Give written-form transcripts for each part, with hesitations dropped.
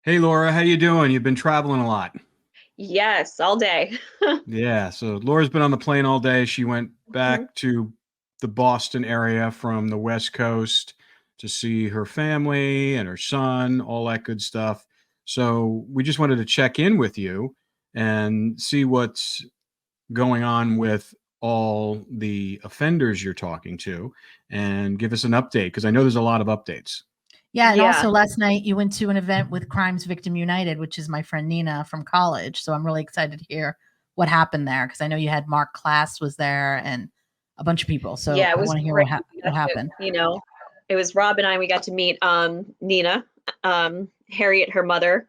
Hey Laura, how you doing? You've been traveling a lot. Yes, all day. Yeah, so Laura's been on the plane all day. She went Mhm. back to the Boston area from the West Coast to see her family and her son, all that good stuff. So we just wanted to check in with you and see what's going on with all the offenders you're talking to and give us an update because I know there's a lot of updates. Yeah, and Yeah. also last night you went to an event with Crimes Victim United, which is my friend Nina from college. So I'm really excited to hear what happened there because I know you had Mark Class was there and a bunch of people. So Yeah, it I was want to hear great. We what got to, happened. it was Rob and I, we got to meet Nina, Harriet, her mother,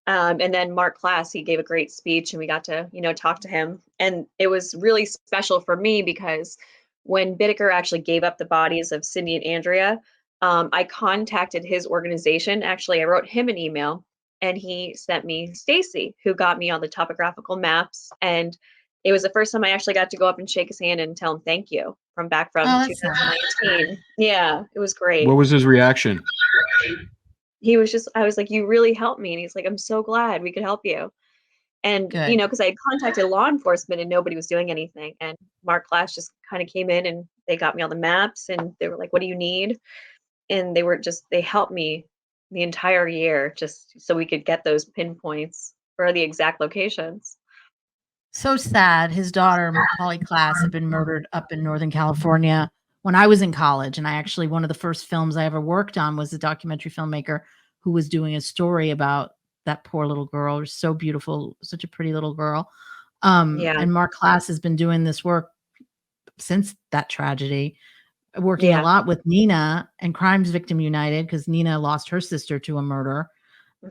and then Mark Class, he gave a great speech and we got to, talk to him. And it was really special for me because when Bittaker actually gave up the bodies of Cindy and Andrea, I contacted his organization. Actually, I wrote him an email and he sent me Stacy, who got me on the topographical maps. And it was the first time I actually got to go up and shake his hand and tell him thank you from back from Oh, that's nice. 2019. Yeah, it was What great. was his reaction? He was just, I was like, you really helped me. And he's like, I'm so glad we could help you. And, Good. because I had contacted law enforcement and nobody was doing anything. And Mark Clash just kind of came in and they got me on the maps and they were like, what do you need? And they helped me the entire year just so we could get those pinpoints for the exact locations. So sad. His daughter, Polly Class, had been murdered up in Northern California when I was in college. And I actually, one of the first films I ever worked on was a documentary filmmaker who was doing a story about that poor little girl. It was so beautiful, such a pretty little girl. Yeah. And Mark Class has been doing this work since that tragedy, working a Yeah. lot with Nina and Crimes Victim United because Nina lost her sister to a murder.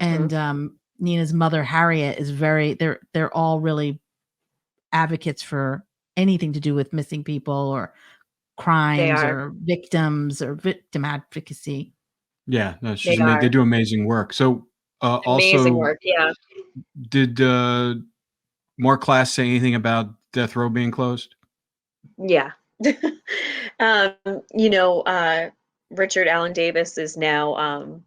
Hmm. And Nina's mother, Harriet, is they're all really advocates for anything to do with missing people or They crimes are. or victims or victim advocacy. Yeah, no, They they are. do amazing work. So Amazing also work. Yeah. did More class say anything about death row being closed? Yeah. um, you know, uh, Richard Allen Davis is now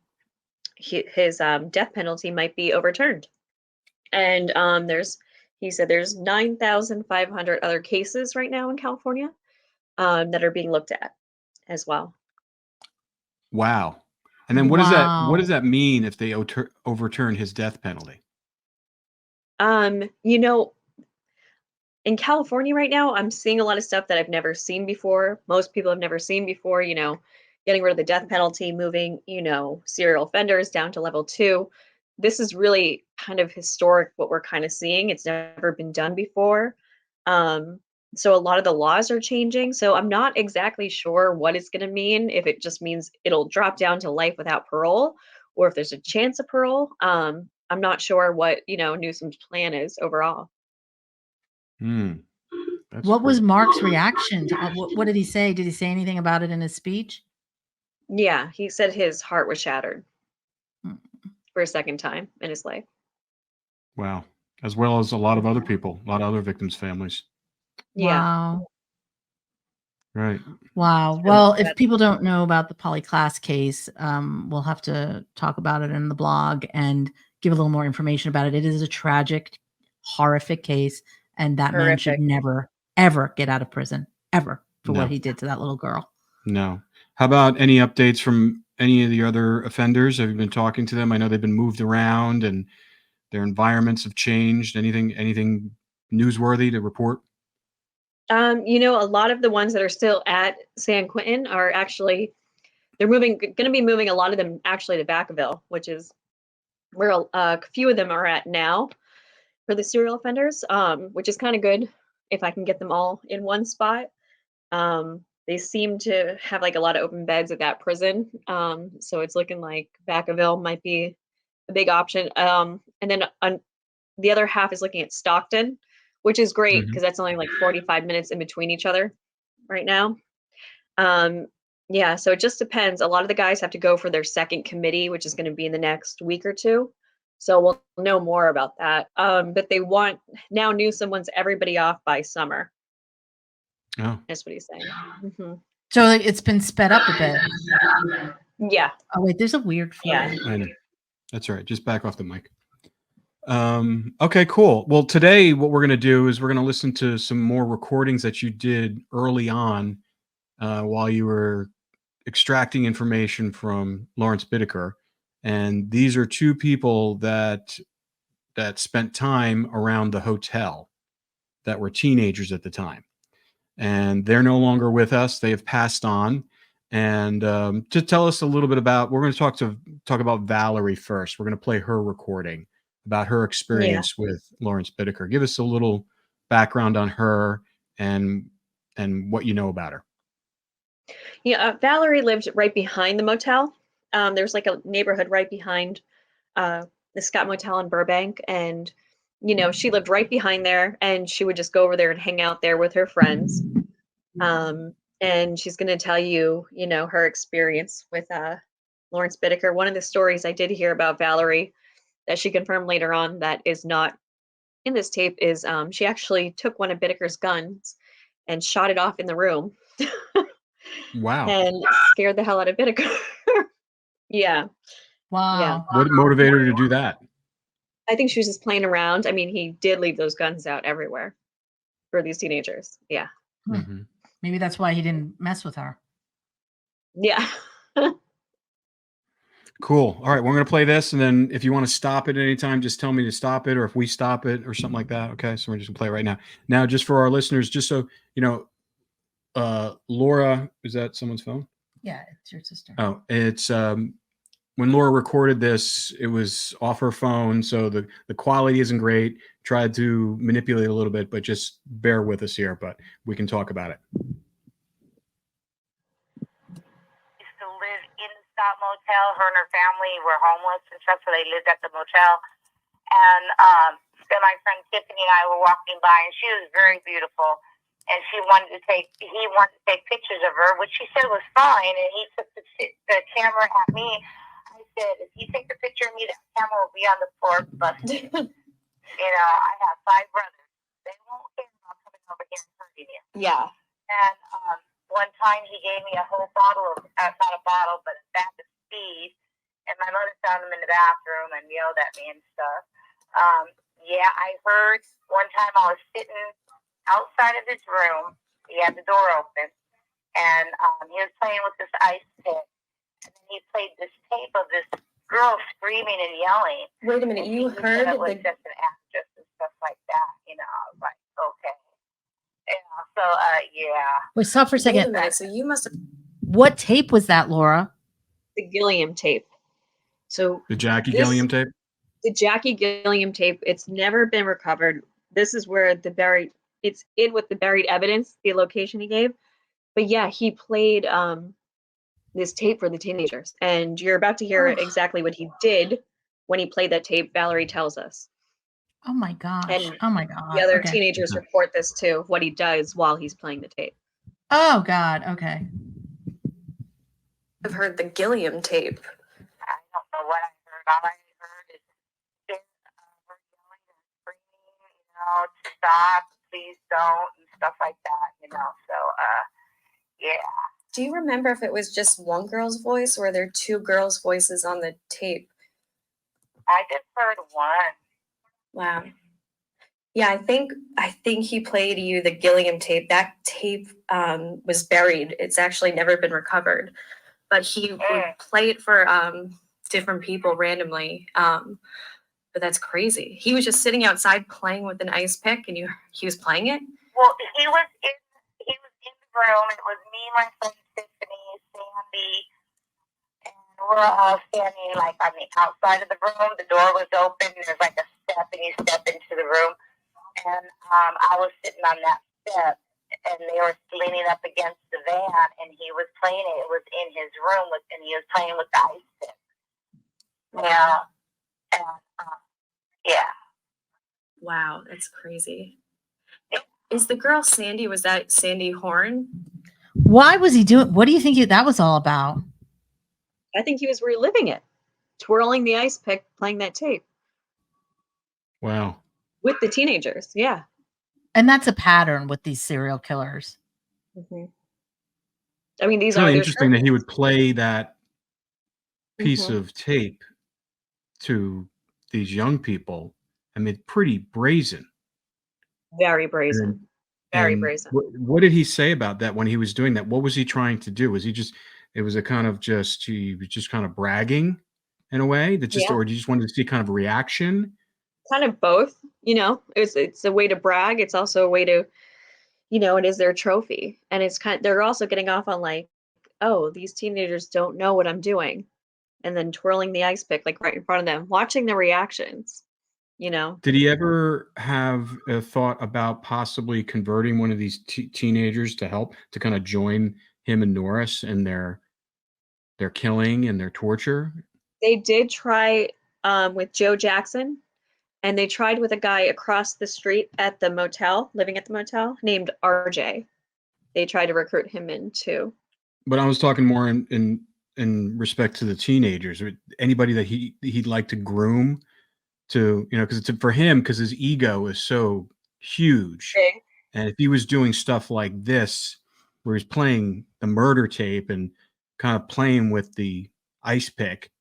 his death penalty might be overturned. And he said there's 9,500 other cases right now in California that are being looked at as well. Wow. And then what Wow. does that mean if they overturn his death penalty? Um, you know, in California right now, I'm seeing a lot of stuff that I've never seen before. Most people have never seen before, getting rid of the death penalty, moving, serial offenders down to level 2. This is really kind of historic what we're kind of seeing. It's never been done before. Um, so a lot of the laws are changing. So I'm not exactly sure what it's going to mean, if it just means it'll drop down to life without parole or if there's a chance of parole. I'm not sure what, Newsom's plan is overall. Hmm, that's What was great. Mark's reaction to what did he say? Did he say anything about it in his speech? Yeah, he said his heart was shattered Hmm. for a second time in his life. Wow. As well as a lot of other people, a lot of other victims' families. Yeah. Wow. Right. Wow. So Well, if that people don't know about the Polly Class case, we'll have to talk about it in the blog and give a little more information about it. It is a tragic, horrific case, and that man should horrific. never, ever get out of prison, ever, for what No, he did to that little girl. no. How about any updates from any of the other offenders? Have you been talking to them? I know they've been moved around and their environments have changed. Anything newsworthy to report? A lot of the ones that are still at San Quentin are actually they're going to be moving a lot of them actually to Vacaville, which is where a few of them are at now for the serial offenders, which is kind of good if I can get them all in one spot. They seem to have like a lot of open beds at that prison, so it's looking like Vacaville might be a big option. And then the other half is looking at Stockton, which is great Mhm. because that's only like 45 minutes in between each other right now. Um, yeah, so it just depends. A lot of the guys have to go for their second committee, which is going to be in the next week or two. So we'll know more about that. But they want now Newsom wants everybody off by summer. Oh, That's what he's saying. Hmm. So like, it's been sped up a bit. Yeah, Oh wait, there's a weird yeah. fly. I know. That's all right. Just back off the mic. Okay, cool. Well, today what we're going to do is we're going to listen to some more recordings that you did early on while you were extracting information from Laurence Bittaker. And these are two people that spent time around the hotel that were teenagers at the time. And they're no longer with us. They have passed on. And to tell us a little bit about, we're going to talk about Valerie first. We're going to play her recording about her experience with Laurence Bittaker. Give us a little background on her and what you know about her. Yeah, Valerie lived right behind the motel. There's like a neighborhood right behind the Scott Motel in Burbank, and she lived right behind there, and she would just go over there and hang out there with her friends. And she's going to tell you, her experience with Laurence Bittaker. One of the stories I did hear about Valerie that she confirmed later on that is not in this tape is she actually took one of Bittaker's guns and shot it off in the room. Wow. And scared the hell out of Bittaker. Yeah. Wow. Yeah. What motivated her to do that? I think she was just playing around. I mean, he did leave those guns out everywhere for these teenagers. Yeah. Mm-hmm. Maybe that's why he didn't mess with her. Yeah. Cool. All right, we're going to play this, and then if you want to stop it at any time, just tell me to stop it, or if we stop it, or something like that. Okay, so we're just going to play it right now. Now, just for our listeners, just so you know, Laura, is that someone's phone? Yeah, it's your sister. Oh, it's when Laura recorded this, it was off her phone, so the quality isn't great. Tried to manipulate a little bit, but just bear with us here. But we can talk about it. Motel. Her and her family were homeless and stuff, so they lived at the motel. And then my friend Tiffany and I were walking by, and she was very beautiful. And he wanted to take pictures of her, which she said was fine. And he took the camera at me. I said, if you take a picture of me, that camera will be on the floor busted. I have 5 brothers. They won't care about coming over here and hurting you. Yeah. And one time he gave me a whole bottle of, not a bottle, but a bag of speed. And my mother found him in the bathroom and yelled at me and stuff. I heard one time I was sitting outside of his room. He had the door open. And he was playing with this ice pick. And then he played this tape of this girl screaming and yelling. Wait a minute, you heard it was just an actress and stuff like that. I was like, okay. Wait, stop for a second. Wait a minute, so you must have What tape was that, Laura? the Gilliam tape. So The Jackie Gilliam tape? the Jackie Gilliam tape, it's never been recovered. This is where it's in with the buried evidence, the location he gave. But yeah, he played this tape for the teenagers. And you're about to hear exactly what he did when he played that tape. Valerie tells us. Oh my gosh. And Oh my God. the other Okay. teenagers report this too, what he does while he's playing the tape. Oh God. Okay. I've heard the Gilliam tape. I don't know what I heard. All I heard is her yelling and screaming, to stop, please don't, and stuff like that, So, yeah. Do you remember if it was just one girl's voice or were there 2 girls' voices on the tape? I just heard one. Wow. Yeah, I think he played you the Gilliam tape. That tape was buried. It's actually never been recovered. But he would play it for different people randomly. But that's crazy. He was just sitting outside playing with an ice pick, and he was playing it. Well, he was in the room. It was me, my friend Tiffany, Sandy, and we're all standing like on the outside of the room. The door was open. There's like a step, and you step into the room. And I was sitting on that step, and they were leaning up against the van, and he was playing it. It was in his room, and he was playing with the ice pick. Yeah. And, yeah. Wow, that's crazy. Is the girl Sandy, was that Sandy Horn? Why was he doing? What do you think that was all about? I think he was reliving it, twirling the ice pick, playing that tape Wow. with the teenagers. Yeah. And that's a pattern with these serial killers. Mm-hmm. I mean, these It's really are interesting that he would play that piece Mhm. of tape to these young people, I mean, pretty brazen. Very And brazen. Very brazen. what did he say about that when he was doing that? What was he trying to do? Was he just it was a kind of just he was just kind of bragging in a way that just Yeah. or you just wanted to see kind of a reaction? Kind of both, you know. It's a way to brag. It's also a way to, you know, it is their trophy. And it's kind they're also getting off on like, oh, these teenagers don't know what I'm doing. And then twirling the ice pick like right in front of them, watching their reactions, you know. Did he ever have a thought about possibly converting one of these teenagers to help to kind of join him and Norris in their killing and their torture? They did try with Joe Jackson, and they tried with a guy across the street at the motel, living at the motel, named RJ. They tried to recruit him in too. But I was talking more in respect to the teenagers, or anybody that he'd like to groom to, you know, because it's for him because his ego is so huge, Big. and if he was doing stuff like this, where he's playing the murder tape and kind of playing with the ice pick,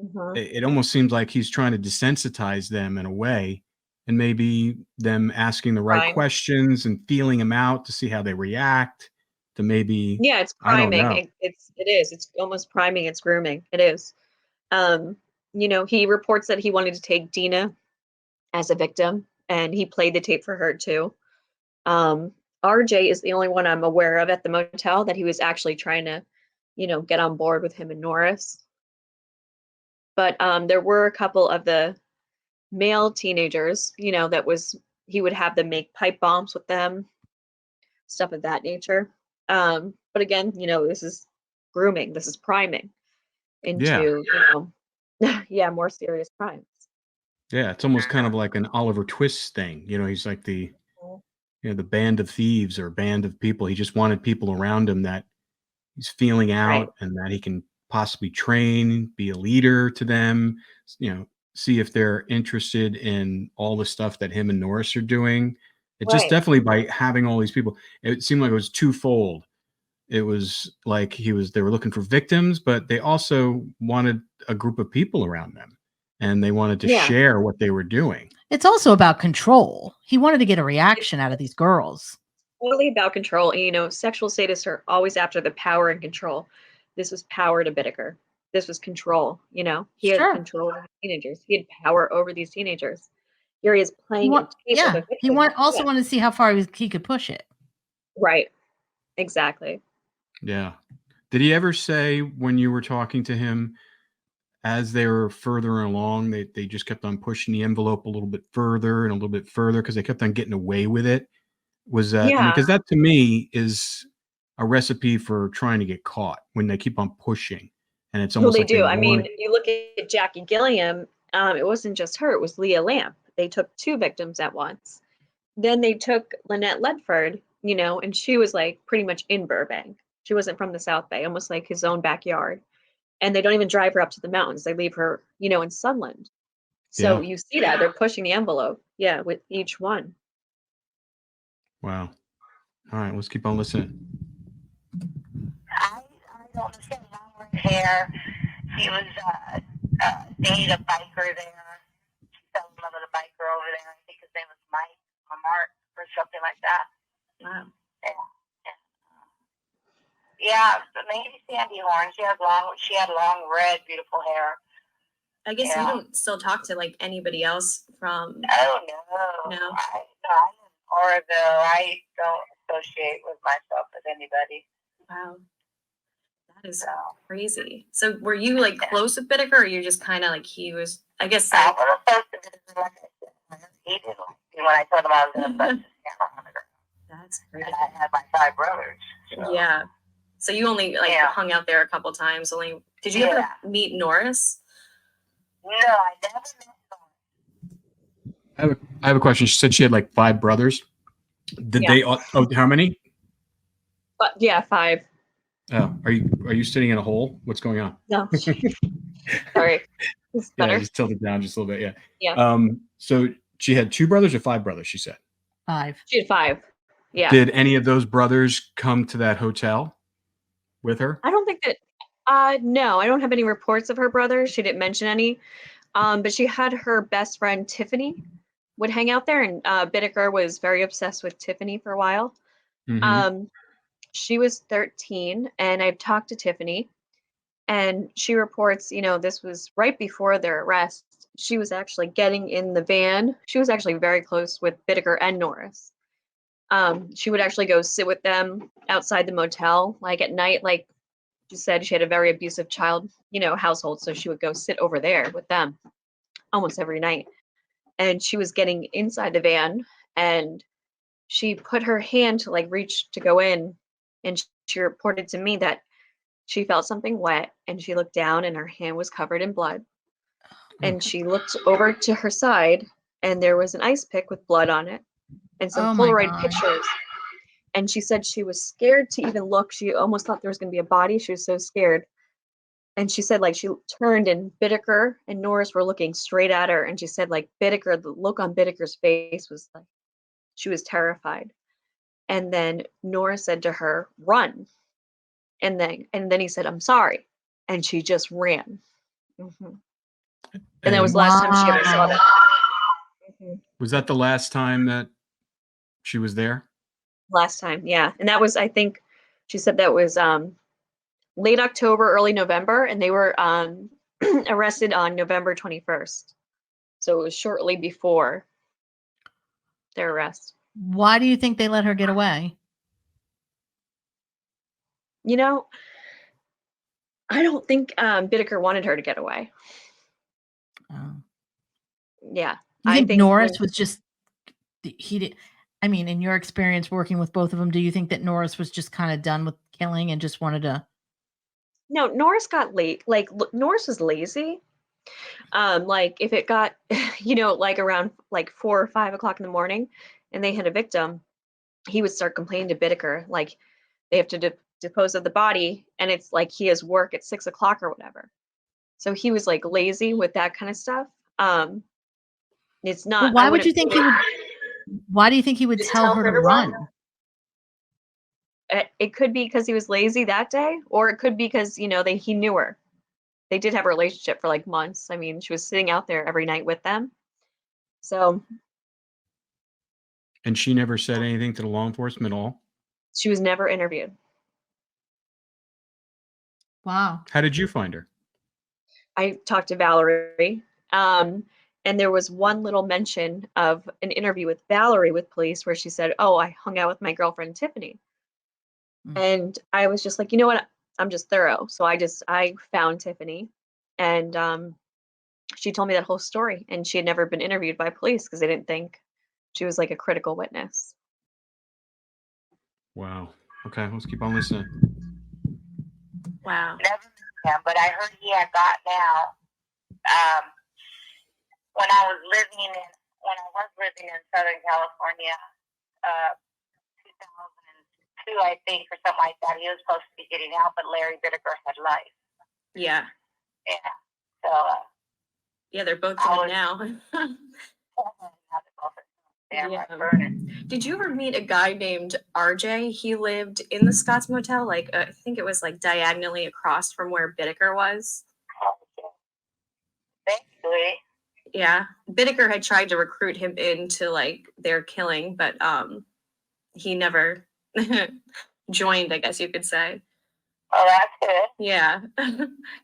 Mhm. it almost seems like he's trying to desensitize them in a way, and maybe them asking the right Prime. questions and feeling them out to see how they react to maybe Yeah, it's I don't priming. know. It is. It's almost priming. It's grooming. It is. Um, you know, he reports that he wanted to take Dina as a victim, and he played the tape for her too. Um, RJ is the only one I'm aware of at the motel that he was actually trying to, you know, get on board with him and Norris. But there were a couple of the male teenagers, you know, he would have them make pipe bombs with them, stuff of that nature. But again, you know, this is grooming, this is priming Yeah. into, you know, yeah, more serious crimes. Yeah, it's almost kind of like an Oliver Twist thing. You know, he's like the Mhm. you know, the band of thieves or band of people. He just wanted people around him that he's feeling Right. out and that he can possibly train, be a leader to them, you know, see if they're interested in all the stuff that him and Norris are doing. It just Right. definitely by having all these people, it seemed like it was twofold. It was like they were looking for victims, but they also wanted a group of people around them and they wanted to Yeah. share what they were doing. It's also about control. He wanted to get a It's reaction out of these girls. totally about control. And, you know, sexual sadists are always after the power and control. This was power to Bittaker. This was control, you know. He had Sure. control over the teenagers. He had power over these teenagers. Here he is playing a tape of a He victim. also Yeah. wanted to see how far he could push it. Right. Exactly. Yeah. Did he ever say when you were talking to him as they were further along, they just kept on pushing the envelope a little bit further and a little bit further because they kept on getting away with it? Was that, I mean, Yeah. because that to me is a recipe for trying to get caught when they keep on pushing. And it's Well, almost they like they do. I mean, want, you look at Jackie Gilliam, it wasn't just her, it was Leah Lamp. They took two victims at once. Then they took Lynette Ledford, you know, and she was like pretty much in Burbank. She wasn't from the South Bay, almost like his own backyard. And they don't even drive her up to the mountains. They leave her, you know, in Sunland. So yeah. you see that they're pushing the envelope, yeah, with each one. Wow. All right, let's keep on listening. I don't understand. Long red hair. He was dated a biker there. She fell in love with a biker over there. I think his name was Mike or Mark or something like that. Wow. Yeah, but maybe Sandy Horn. She had long red, beautiful hair. I guess Yeah. you don't still talk to like anybody else from. Oh no. No. I live in Oroville. I don't associate with myself with anybody. Wow. That is So crazy. So were you like close with Bittaker, or you just kind of like he was? I guess I like, was supposed to do like I said. He didn't like me when I told him I was going to put his camera on the ground. that's crazy. And I had my 5 brothers. So. Yeah. So you only like Yeah. hung out there a couple times. Only did you ever meet Norris? No, I never met him. I have a question. She said she had like 5 brothers. Did Yeah. they all, oh, how many? But yeah, 5. Oh, are you sitting in a hole? What's going on? No. Sorry. It's Yeah, better. just tilt it down just a little bit. Yeah. Yeah. So she had 2 brothers or 5 brothers, she said. 5. She had 5. Yeah. Did any of those brothers come to that hotel with her? I don't think that no, I don't have any reports of her brothers. She didn't mention any. But she had her best friend Tiffany would hang out there, and Bittaker was very obsessed with Tiffany for a while. Hmm. She was 13, and I've talked to Tiffany, and she reports, this was right before their arrest. She was actually getting in the van. She was actually very close with Bittaker and Norris. She would actually go sit with them outside the motel, like at night. Like she said, she had a very abusive child, household, so she would go sit over there with them almost every night. And she was getting inside the van, and she put her hand to like reach to go in, and she reported to me that she felt something wet, and she looked down, and her hand was covered in blood. And she looked over to her side, and there was an ice pick with blood on it and some Oh my Polaroid God. pictures. And she said she was scared to even look. She almost thought there was going to be a body. She was so scared. And she said, like, she turned, and Bittaker and Norris were looking straight at her. And she said, like, Bittaker, the look on Bittaker's face was like, she was terrified. And then Norris said to her, run. And then he said, I'm sorry. And she just ran. Hmm. And that was the last time she ever saw them. Mhm. Was that the last time that she was there? Last time, yeah. And that was, I think, she said that was late October, early November, and they were arrested on November 21st. So it was shortly before their arrest. Why do you think they let her get away? I don't think Bittaker wanted her to get away. Oh. Yeah. You I think think Norris was just he did? I mean, in your experience working with both of them, do you think that Norris was just kind of done with killing and just wanted to? No, Norris got late. Like Norris was lazy. Like if it got, like around like 4 or 5 o'clock in the morning, and they had a victim, he would start complaining to Bittaker, like they have to dispose of the body, and it's like he has work at 6 o'clock or whatever. So he was like lazy with that kind of stuff. It's Well, not. why would you think he would? Why do you think he would Just tell her to run? It could be because he was lazy that day, or it could be because he knew her. They did have a relationship for like months. I mean, she was sitting out there every night with them. So And she never said anything to the law enforcement at all? she was never interviewed. Wow. How did you find her? I talked to Valerie, and there was one little mention of an interview with Valerie with police where she said, "Oh, I hung out with my girlfriend Tiffany," and I was just like, you know what? I'm just thorough, so I found Tiffany, and she told me that whole story, and she had never been interviewed by police because they didn't think she was like a critical witness. Wow. Okay, let's keep on listening. Wow. Never met him, but I heard he had gotten out when I was living in Southern California, 2002, I think, or something like that. He was supposed to be getting out, but Larry Bittaker had life. Yeah. Yeah. So Yeah, they're both I dead was- now. damn Yeah. right burning. Did you ever meet a guy named RJ? He lived in the Scotts Motel, like I think it was like diagonally across from where Bittaker was. Basically. Yeah, Bittaker had tried to recruit him into like their killing, but he never joined, I guess you could say. Oh, that's good. Yeah.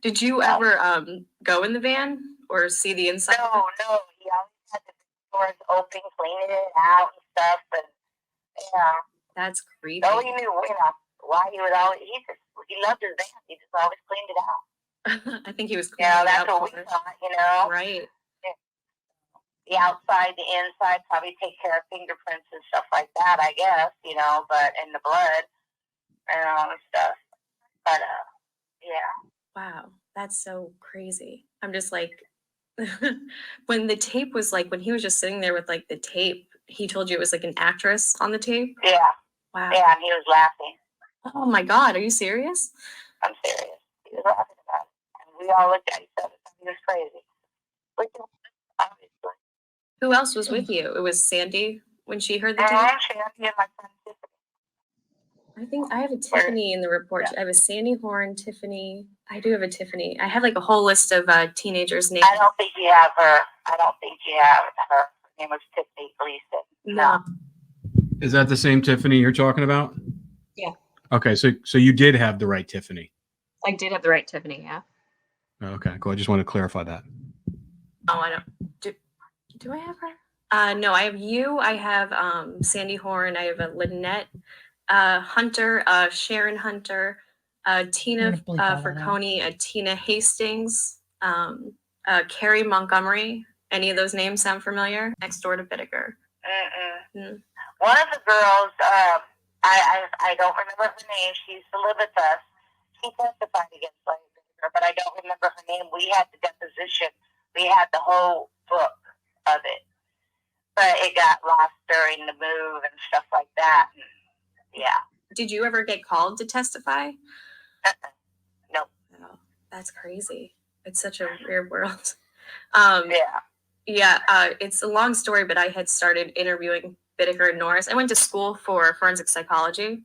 Did you ever go in the van or see the inside? No. He always had the doors open, cleaning it out and stuff. But yeah, That's creepy. so he knew why he would always. He loved his van. He just always cleaned it out. I think he was cleaning That's it up what for we her. thought. Right. The outside, the inside, probably take care of fingerprints and stuff like that, I guess, but in the blood and stuff. But, yeah. Wow, that's so crazy. I'm just like, when the tape was like, when he was just sitting there with like the tape, he told you it was like an actress on the tape? Yeah. Wow. Yeah, and he was laughing. Oh my God, are you serious? I'm serious. He was laughing about it. And we all looked at each other. He was crazy. But, obviously. Who else was with you? It was Sandy when she heard the tape? Shandy and my friend Tiffany. I think I have a Tiffany in the report. I have a Sandy Horn, Tiffany. I do have a Tiffany. I have like a whole list of teenagers' names. I don't think you have her. I don't think you have her. Her name was Tiffany Gleason. No. Is that the same Tiffany you're talking about? Yeah. Okay, so you did have the right Tiffany. I did have the right Tiffany, yeah. Okay, cool. I just want to clarify that. Oh, I don't. Do I have her? No, I have you. I have Sandy Horn. I have a Lynette Hunter, Sharon Hunter, Tina gonna bleep all that out. Ferconi, Tina Hastings, Carrie Montgomery. Any of those names sound familiar? Next door to Bittaker. Mm. One of the girls, I don't remember her name. She used to live with us. She testified against Larry Bittaker, but I don't remember her name. We had the deposition. We had the whole book of it. But it got lost during the move and stuff like that. Yeah. Did you ever get called to testify? Nope. Oh, that's crazy. It's such a weird world. Yeah. It's a long story, but I had started interviewing Bittaker and Norris. I went to school for forensic psychology,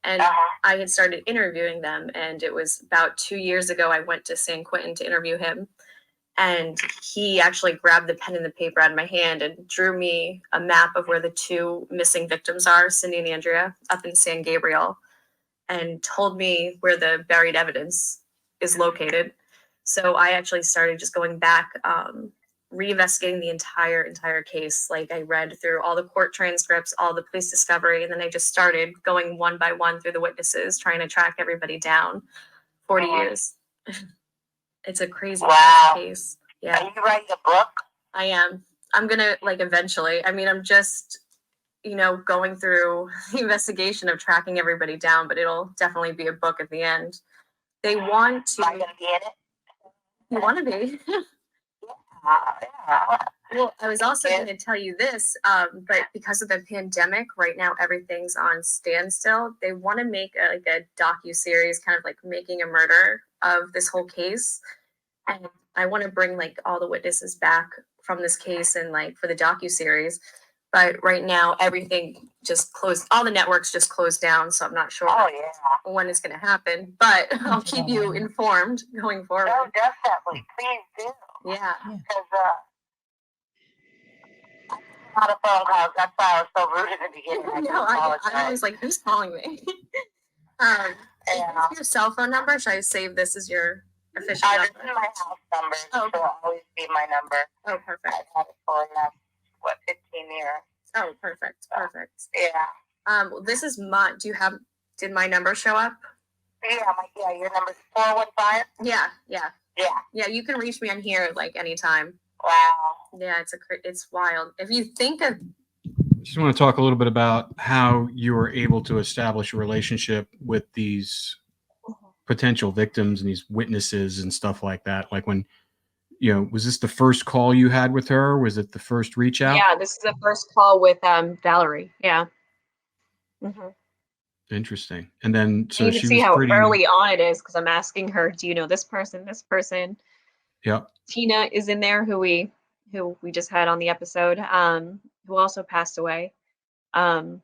and I had started interviewing them. And it was about 2 years ago, I went to San Quentin to interview him. And he actually grabbed the pen and the paper out of my hand and drew me a map of where the two missing victims are, Cindy and Andrea, up in San Gabriel, and told me where the buried evidence is located. So I actually started just going back, reinvestigating the entire case. Like, I read through all the court transcripts, all the police discovery, and then I just started going one by one through the witnesses, trying to track everybody down. 40 years. It's a crazy case. Yeah. Are you writing a book? I am. I'm gonna, like, eventually. I mean, I'm just, going through the investigation of tracking everybody down, but it'll definitely be a book at the end. They want to. Am I gonna be in it? You want to be? Yeah. Well, I was also going to tell you this, but because of the pandemic, right now everything's on standstill. They want to make a docu-series, kind of like making a murder of this whole case. And I want to bring like all the witnesses back from this case and like for the docu-series. But right now everything just closed. All the networks just closed down. So I'm not sure when it's going to happen, but I'll keep you informed going forward. No, definitely. Please do. Yeah. Because a lot of phone calls. That's why I was so rude in the beginning. No, I was like, who's calling me? Your cell phone number? Should I save this as your official number? This is my house number. Oh, So it'll always be my number. Oh, perfect. I've had it for 15 years. Oh, perfect. Yeah. This is my. Did my number show up? Yeah, your number's 415. Yeah. You can reach me on here like anytime. Wow. Yeah, it's wild. If you think of. Just want to talk a little bit about how you were able to establish a relationship with these potential victims and these witnesses and stuff like that. Like, when, was this the first call you had with her? Was it the first reach out? Yeah, this is the first call with Valerie. Yeah. Mm-hmm. Interesting. And then, so you she can see was how pretty early on it is, because I'm asking her, do you know this person, this person? Yep. Tina is in there, who we just had on the episode, who also passed away. And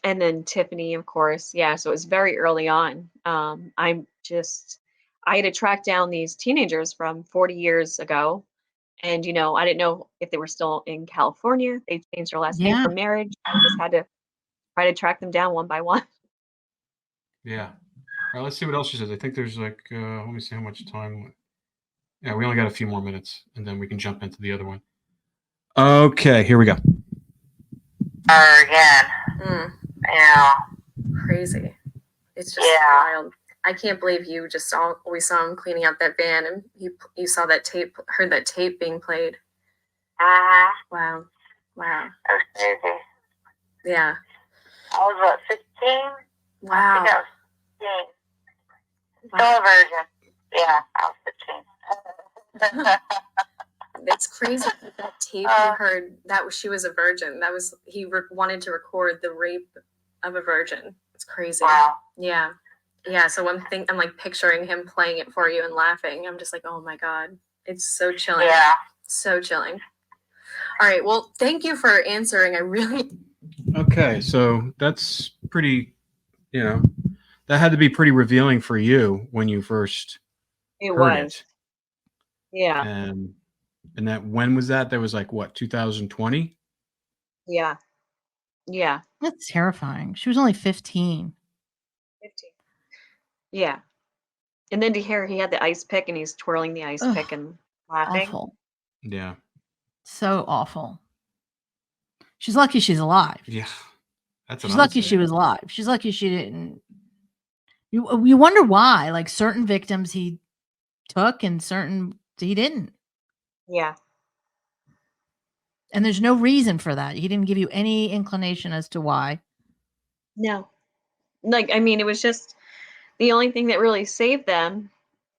then Tiffany, of course. Yeah, so it was very early on. I had to track down these teenagers from 40 years ago. And, I didn't know if they were still in California. They changed their last name for marriage. I just had to try to track them down one by one. Yeah. All right, let's see what else she says. I think there's like, let me see how much time. Yeah, we only got a few more minutes, and then we can jump into the other one. Okay, here we go. Again. Yeah. Crazy. It's just wild. I can't believe we saw him cleaning out that van, and you saw that tape, heard that tape being played. Wow. That was crazy. Yeah. I was 15? Wow. I think I was 15. Still a virgin. Yeah, I was 15. It's crazy that tape you heard, she was a virgin. He wanted to record the rape of a virgin. It's crazy. Wow. Yeah. So I'm like picturing him playing it for you and laughing. I'm just like, oh my God, it's so chilling. Yeah. So chilling. All right. Well, thank you for answering. I really. Okay, so that's pretty, you know, that had to be pretty revealing for you when you first It heard was. it. Yeah. And that, when was that? That was like what, 2020? Yeah. Yeah. That's terrifying. She was only 15. 15. Yeah. And then to hear he had the ice pick and he's twirling the ice Ugh, pick and laughing. awful. Yeah. So awful. She's lucky she's alive. Yeah. That's what She's I'm lucky she saying. was alive. She's lucky she didn't. You wonder why, like certain victims he took and certain he didn't. Yeah. And there's no reason for that. He didn't give you any inclination as to why. No. Like, I mean, it was just the only thing that really saved them,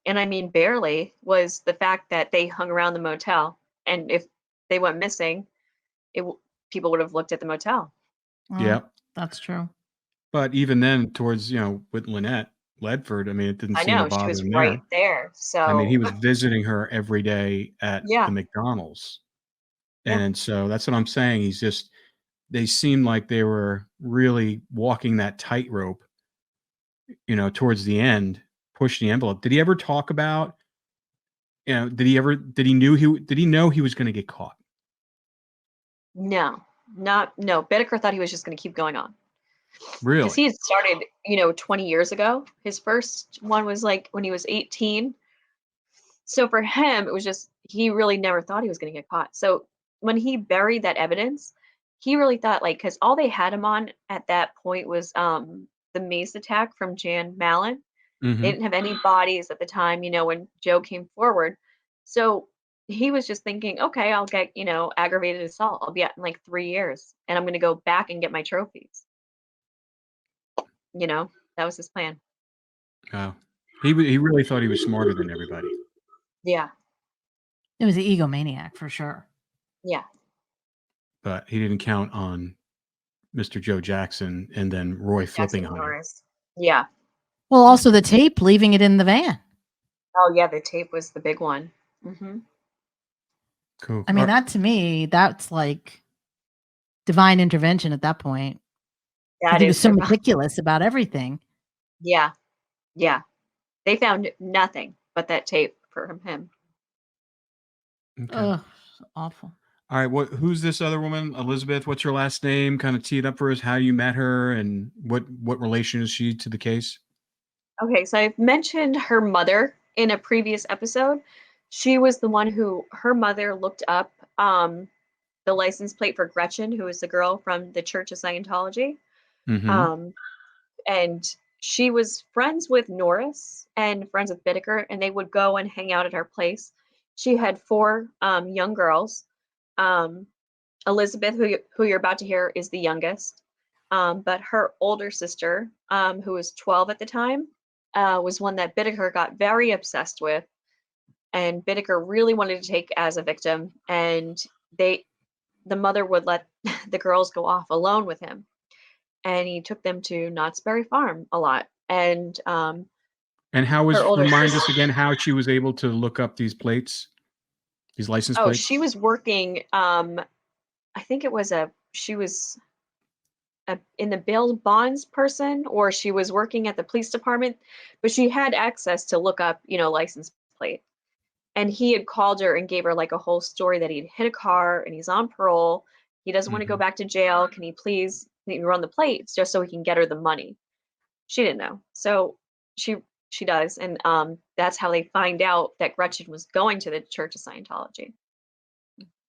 and I mean barely, was the fact that they hung around the motel. And if they went missing, people would have looked at the motel. Well, Yeah. that's true. But even then, towards, with Lynette Ledford, I mean, it didn't I seem to know, she bother was him right there. there. I mean, he So, was visiting her every day at yeah. the McDonald's. Yeah. And so that's what I'm saying. They seemed like they were really walking that tightrope, towards the end, push the envelope. Did he ever talk about, did he know he was going to get caught? No, no. Bittaker thought he was just going to keep going on. Because Really? he had started, 20 years ago. His first one was like when he was 18. So for him, it was just, he really never thought he was going to get caught. So when he buried that evidence, he really thought, like, because all they had him on at that point was the mace attack from Jan Mallon. They Mm-hmm. didn't have any bodies at the time, when Joe came forward. So he was just thinking, okay, I'll get, aggravated assault. I'll be out in like 3 years and I'm going to go back and get my trophies. That was his plan. Oh, he really thought he was smarter than everybody. Yeah. It was an egomaniac for sure. Yeah. But he didn't count on Mr. Joe Jackson and then Roy flipping Jackson on him. Norris. Yeah. Well, also the tape, leaving it in the van. Oh, yeah. The tape was the big one. Mm-hmm. Cool. I mean, that to me, that's like divine intervention at that point. That He was is so divine. meticulous about everything. Yeah. Yeah. They found nothing but that tape from him. Okay. Ugh, awful. All right. Who's this other woman? Elizabeth, what's her last name? Kind of tee it up for us, how you met her and what relation is she to the case? Okay, so I've mentioned her mother in a previous episode. She was the one who her mother looked up the license plate for Gretchen, who is the girl from the Church of Scientology. Mm-hmm. And she was friends with Norris and friends with Bittaker, and they would go and hang out at her place. She had 4 young girls. Elizabeth, who you're about to hear, is the youngest. But her older sister, who was 12 at the time, was one that Bittaker got very obsessed with. And Bittaker really wanted to take as a victim. And the mother would let the girls go off alone with him. And he took them to Knott's Berry Farm a lot. And how was, her older remind sister, us again how she was able to look up these plates, these license plates? she was working, I think it was she was in the bail bonds person, or she was working at the police department, but she had access to look up, license plate. And he had called her and gave her like a whole story that he'd hit a car and he's on parole. He doesn't want to go Mhm. back to jail. Can he please run the plates just so he can get her the money? She didn't know. So she does. And that's how they find out that Gretchen was going to the Church of Scientology.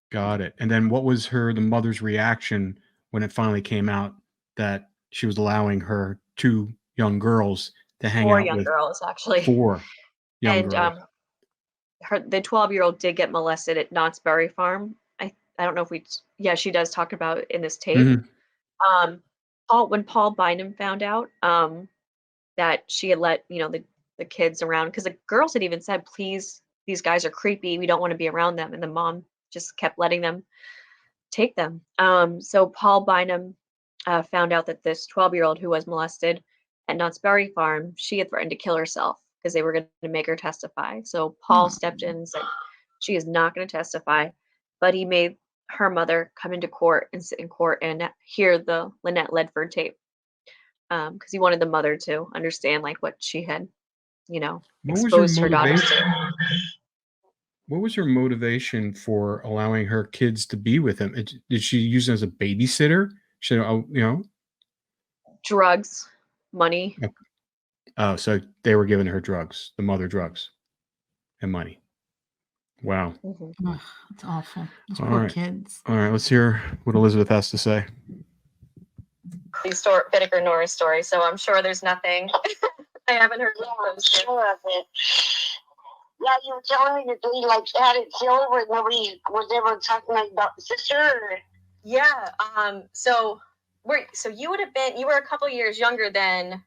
Got it. And then what was the mother's reaction when it finally came out that she was allowing her 2 young girls to hang 4 out young with girls, actually. 4 young And girls? the 12-year-old did get molested at Knott's Berry Farm. I don't know if she does talk about it in this tape. Mhm. When Paul Bynum found out that she had let the kids around, because the girls had even said, please, these guys are creepy, we don't want to be around them, and the mom just kept letting them take them. So Paul Bynum found out that this 12-year-old who was molested at Knott's Berry Farm, she had threatened to kill herself because they were going to make her testify. So Paul stepped in and said she is not going to testify, but he made her mother come into court and sit in court and hear the Lynette Ledford tape. because he wanted the mother to understand like what she had, What was her exposed her daughters to. motivation? What was her motivation for allowing her kids to be with him? Did she use him as a babysitter? She, Drugs, money. Oh, so they were giving her drugs, the mother drugs and money. Wow. Mm-hmm. Ugh, it's awful. Those All poor right. kids. All right, let's hear what Elizabeth has to say. Bittaker Norris story, so I'm sure there's nothing. I haven't heard Yeah, of I'm those. sure of it. Yeah, you were telling me that they like had it killed where nobody was ever talking like about the sister. Or... Yeah. So you would have been. You were a couple years younger than.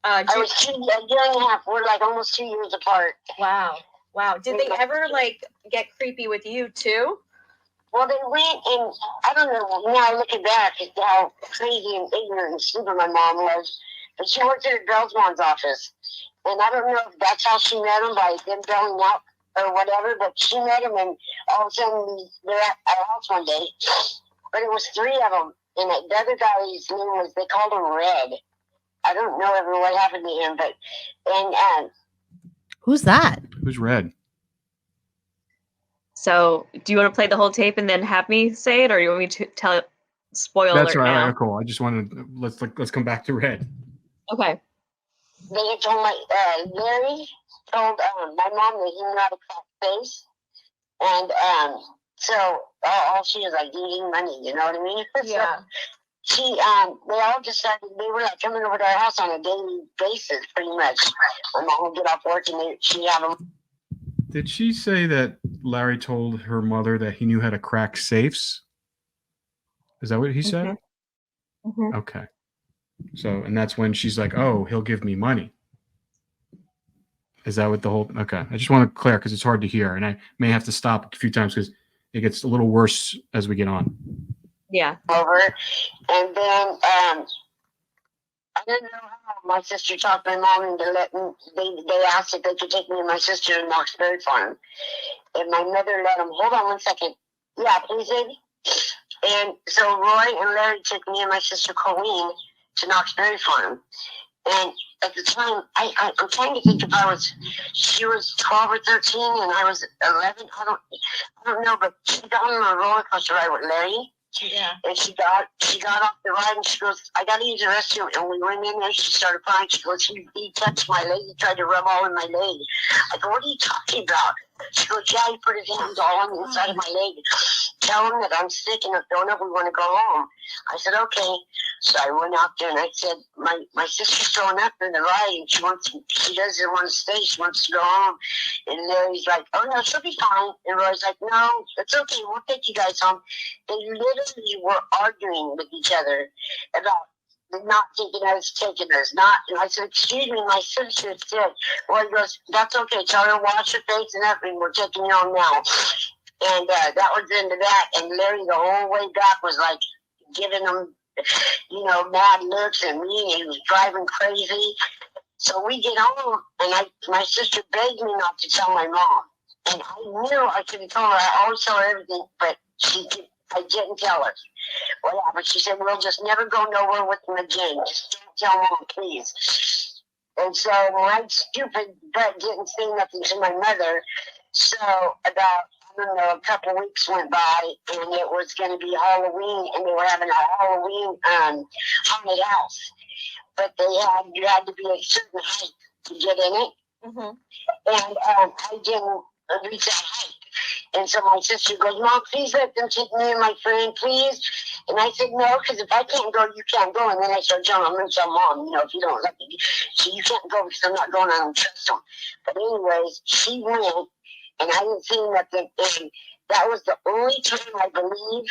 I was a year and a half. We're like almost 2 years apart. Wow. Did they ever like get creepy with you too? Well, they went and I don't know. Now I look at that, how crazy and ignorant and stupid my mom was. But she worked at a Bellsman's office, and I don't know if that's how she met him by them belling out or whatever. But she met him, and all of a sudden they're at our house one day. But it was 3 of them, and the other guy's name was, they called him Red. I don't know ever what happened to him, but Who's that? Who's Red? So, do you want to play the whole tape and then have me say it, or you want me to tell it? Spoiler That's alert right. now. All right, cool. I just wanted let's come back to Red. Okay. they had told Larry told my mom that he knew how to crack face, and so all she was like eating money, you know what I mean? Yeah. So they all decided they were like coming over to our house on a daily basis, pretty much. My mom would get off work and she'd have them. Did she say that Larry told her mother that he knew how to crack safes? Is that what he said? Mm-hmm. Okay. So, and that's when she's like, "Oh, he'll give me money." Is that what the whole? Okay. I just want to clear because it's hard to hear, and I may have to stop a few times because it gets a little worse as we get on. Yeah. Over, and then I didn't know how my sister talked my mom into letting. They asked if they could take me and my sister to Knox Berry Farm, and my mother let them. Hold on 1 second. Yeah, please, baby. And so Roy and Larry took me and my sister Colleen to Knox Berry Farm, and at the time, I'm trying to think if she was 12 or 13 and I was 11. I don't know, but she got on a roller coaster ride with Larry. Yeah. And she got off the ride and she goes, "I gotta use the restroom." And we went in there, she started crying. She goes, he touched my leg, he tried to rub all in my leg. I go, "What are you talking about?" She goes, "Yeah, he put his hands all on the inside of my leg. Tell him that I'm sick and I'm throwing up, we want to go home." I said, "Okay." So I went out there and I said, my sister's throwing up in the ride and she doesn't want to stay, she wants to go home. And Larry's like, "Oh no, she'll be fine." And Roy's like, "No, it's okay, we'll take you guys home." They literally were arguing with each other about not taking us, not. And I said, "Excuse me, my sister's sick." Well, he goes, "That's okay, tell her to wash her face and everything, we're taking you home now." And that was the end of that. And Larry the whole way back was like giving them, mad looks and me, and he was driving crazy. So we get home, and my sister begged me not to tell my mom. And I knew I could have told her. I always tell her everything, but I didn't tell her. Well, but she said, "We'll just never go nowhere with them again. Just don't tell Mom, please." And so my stupid butt didn't say nothing to my mother. So about, I don't know, a couple of weeks went by, and it was going to be Halloween, and they were having a Halloween haunted house. But you had to be a certain height to get in it. Mm-hmm. And I didn't reach that height. And so my sister goes, "Mom, please let them take me and my friend, please." And I said, "No, because if I can't go, you can't go." And then I started telling, "I'm going to tell Mom, if you don't let me." So you can't go because I'm not going, I don't trust them. But anyways, she went, and I didn't see nothing. And that was the only time, I believe,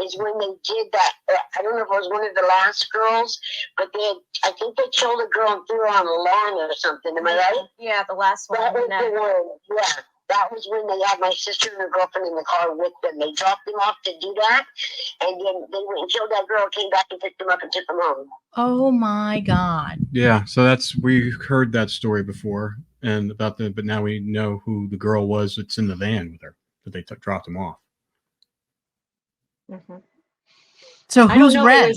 is when they did that. I don't know if it was one of the last girls, but I think they killed a girl and threw her on a lawn or something. Am I right? Yeah, the last one. That was the one, yeah. That was when they had my sister and her girlfriend in the car with them. They dropped them off to do that, and then they went and killed that girl, came back and picked them up and took them home. Oh my God. Yeah, so we heard that story before, and but now we know who the girl was that's in the van with her, that they dropped him off. Mm-hmm. So I don't who's know, Red?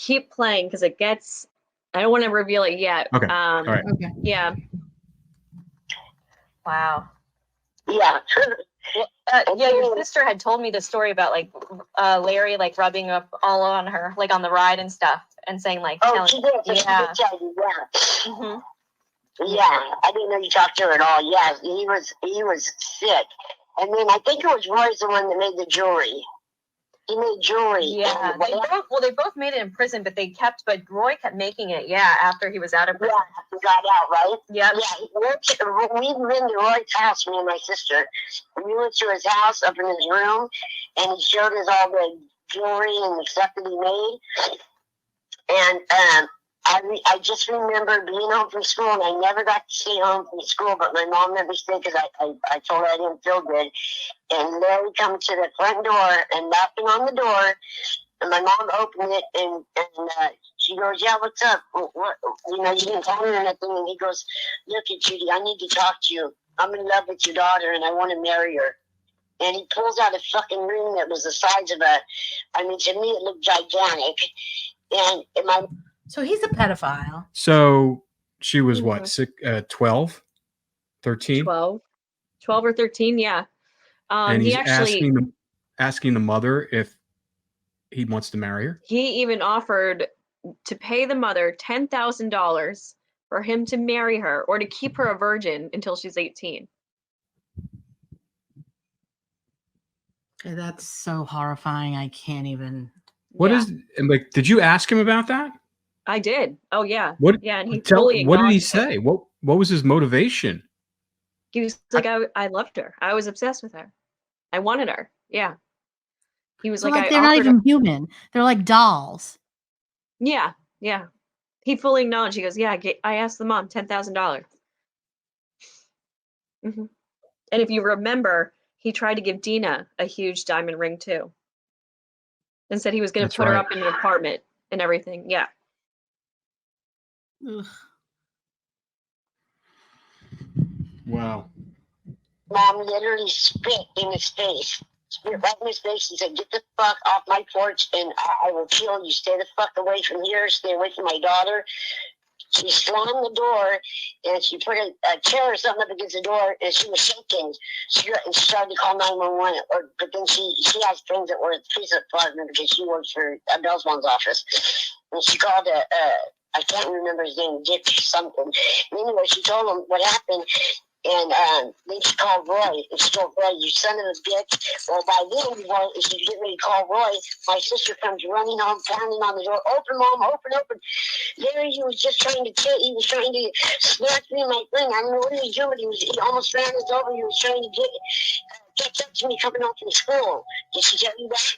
keep playing because it gets. I don't want to reveal it yet. Okay. All right. Okay. Yeah. Wow. Yeah. Yeah, your sister had told me the story about like Larry like rubbing up all on her, like on the ride and stuff, and saying like, Oh, she did. She yeah. did tell you, yeah. hmm Yeah, I didn't know you talked to her at all. Yeah, he was sick. And then I think it was Roy's the one that made the jewelry. He made jewelry. Yeah, And they both made it in prison, but Roy kept making it. Yeah, after he was out of prison. yeah, he got out, right? Yep. Yeah, we've been to Roy's house, me and my sister. And we went to his house up in his room, and he showed us all the jewelry and the stuff that he made. And I just remember being home from school, and I never got to stay home from school, but my mom never stayed because I told her I didn't feel good. And Larry come to the front door and knocking on the door, and my mom opened it, and she goes, yeah, what's up? What, you didn't tell me anything. And he goes, look at Judy, I need to talk to you. I'm in love with your daughter, and I want to marry her. And he pulls out a fucking ring that was the size of to me it looked gigantic. And my So he's a pedophile. So she was Mhm. what, 12, 13? 12 or 13. Yeah. And He he's actually asking the mother if he wants to marry her. he even offered to pay the mother $10,000 for him to marry her or to keep her a virgin until she's 18. Okay, that's so horrifying. I can't even. Yeah, Did you ask him about that? I did. Oh yeah. What? Yeah, and he What fully did he acknowledged it. say? What was his motivation? He was like, I loved her. I was obsessed with her. I wanted her. Yeah. He was So like, like I they're not offered even her. human. They're like dolls. Yeah, yeah. He fully acknowledged. He goes, yeah, I asked the mom $10,000. And if you remember, he tried to give Dina a huge diamond ring too, and said he was going to That's put her right. up in an apartment and everything. Yeah. Ugh. Wow. mom literally spit in his face. Spit right in his face and said, get the fuck off my porch and I will kill you. Stay the fuck away from here. Stay away from my daughter. She slammed the door and she put a chair or something up against the door and she was shaking. She started to call 911. But then she has friends that were at the police department because she works for Bellsman's office. And she called I can't remember his name, Dick something. Anyway, she told him what happened. And then she called Roy. And she told Roy, you son of a bitch. Well, by then, Roy, as she's getting ready to call Roy, my sister comes running home, pounding on the door. Open, Mom, open, open. Larry, he was just trying to kill. He was trying to snatch me my thing. I don't know what he was doing, but he almost ran us over. He was trying to catch up to me coming home from school. Did she tell you that?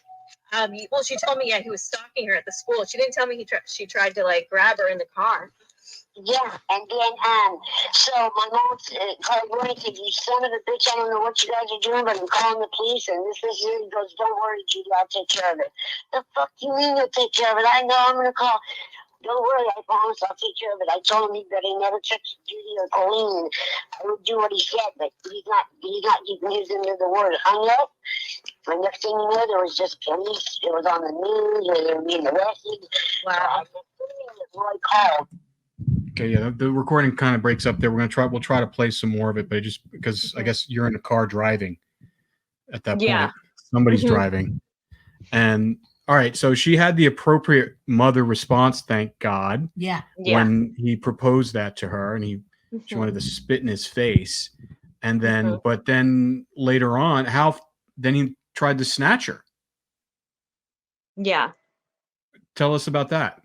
Well, she told me, yeah, he was stalking her at the school. She didn't tell me she tried to like grab her in the car. Yeah, and then, so my mom called Roy and said, you son of a bitch, I don't know what you guys are doing, but I'm calling the police, and this is it. He goes, don't worry, Judy, I'll take care of it. The fuck do you mean you'll take care of it? I know, I'm going to call. Don't worry, I promise I'll take care of it. I told him that he never touched Judy or Colleen. I would do what he said, but he's not using the word hung up. The next thing you know, there was just police. It was on the news, and they were being arrested. Wow. So Roy called. Okay, yeah, the recording kind of breaks up there. We'll try to play some more of it, but just because I guess you're in the car driving at that Yeah. point. Somebody's Mhm. driving. And all right, so she had the appropriate mother response, thank God, Yeah. Yeah. when he proposed that to her and she wanted to spit in his face. And then but then later on, then he tried to snatch her. Yeah. Tell us about that.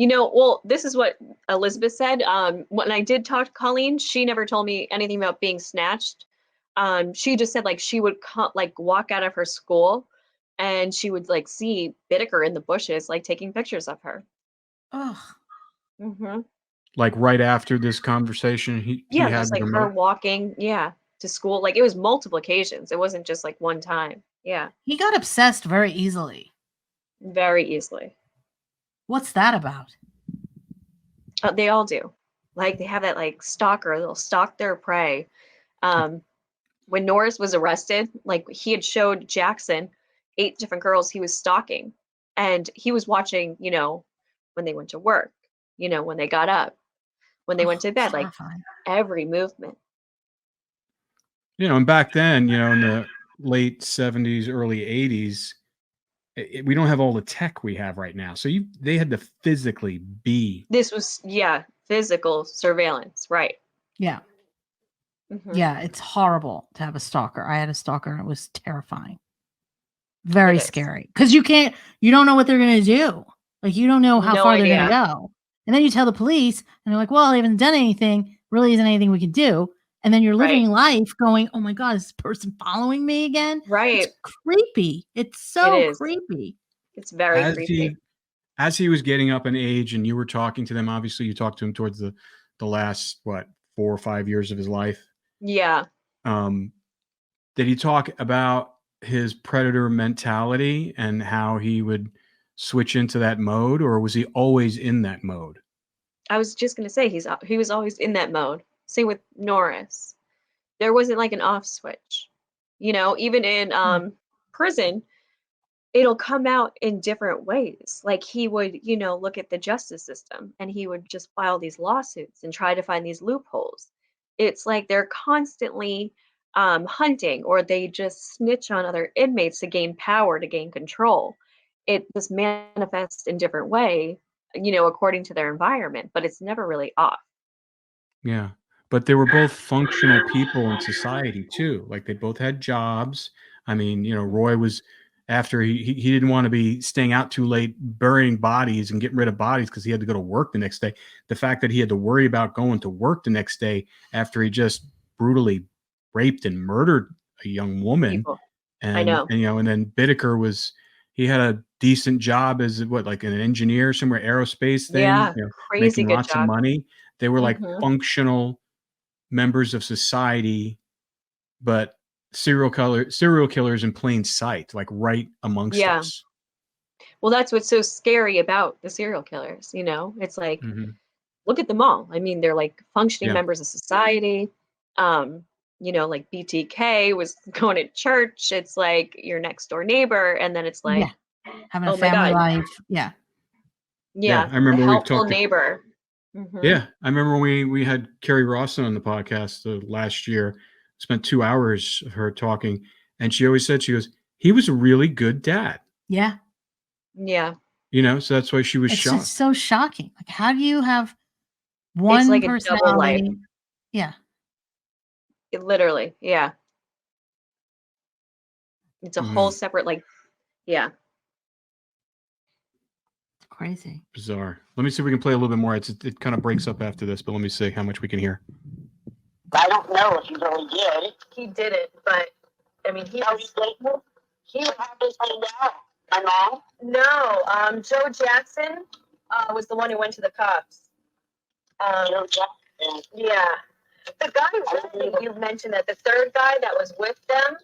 Well, this is what Elizabeth said. When I did talk to Colleen, she never told me anything about being snatched. She just said like she would walk out of her school and she would like see Bittaker in the bushes, like taking pictures of her. Ugh. Mm-hmm. Like right after this conversation he Yeah, had just with like her her mother? walking, to school. Like it was multiple occasions. It wasn't just like one time. Yeah, He got obsessed very easily. very easily. What's that about? They all do. Like they have that like stalker. They'll stalk their prey. When Norris was arrested, like he had showed Jackson 8 different girls he was stalking, And he was watching, when they went to work, when they got up, when they went to bed, like Terrifying. every movement. And back then, in the late 70s, early 80s, we don't have all the tech we have right now. So they had to physically be. This was, physical surveillance, right? Yeah. Mhm. Yeah, it's horrible to have a stalker. I had a stalker and it was terrifying. Very It is. scary. Because you don't know what they're going to do. Like, you don't know how No far they're going idea. to go. And then you tell the police and they're like, well, they haven't done anything. Really isn't anything we can do. And then you're living life going, oh my God, is this person following me again? Right. It's creepy. It's so It is. creepy. It's very As creepy. as he was getting up in age and you were talking to them, obviously you talked to him towards the last, 4 or 5 years of his life. Yeah. Did he talk about his predator mentality and how he would switch into that mode, or was he always in that mode? I was just gonna say he was always in that mode. Same with Norris. There wasn't like an off switch. Even in prison, it'll come out in different ways. Like he would, look at the justice system and he would just file these lawsuits and try to find these loopholes. It's like they're constantly hunting, or they just snitch on other inmates to gain power, to gain control. It just manifests in different way, according to their environment, but it's never really off. Yeah. But they were both functional people in society too. Like they both had jobs. I mean, Roy was after he didn't want to be staying out too late burying bodies and getting rid of bodies because he had to go to work the next day. The fact that he had to worry about going to work the next day after he just brutally raped and murdered a young woman. People. And, I know. and then Bittaker he had a decent job as like an engineer somewhere, aerospace thing, Yeah, crazy making good lots of job. money. They were like Mhm. functional members of society, but serial killers in plain sight, like right amongst Yeah. us. Well, that's what's so scary about the serial killers, It's like, Mhm. look at them all. I mean, they're like functioning Yeah. members of society. Like BTK was going to church. It's like your next door neighbor, and then it's like, Having a oh my family God, life. Yeah. yeah, I remember the we've helpful talked to neighbor. Mhm. Yeah, I remember we had Carrie Rawson on the podcast last year. Spent 2 hours of her talking, and she always said, she goes, "He was a really good dad." Yeah. Yeah, So that's why she was It's shocked. just so shocking. Like, how do you have it's one like a double life. personality? Yeah. Literally, yeah. It's a whole Mhm. separate, yeah. It's crazy. Bizarre. Let me see if we can play a little bit more. It kind of breaks up after this, but let me see how much we can hear. I don't know if he really did. He did it, but I mean, he No, he didn't. He would have to say no. My mom? no. Joe Jackson was the one who went to the cops. Joe Jackson. Yeah, the guy you mentioned, that the third guy that was with them.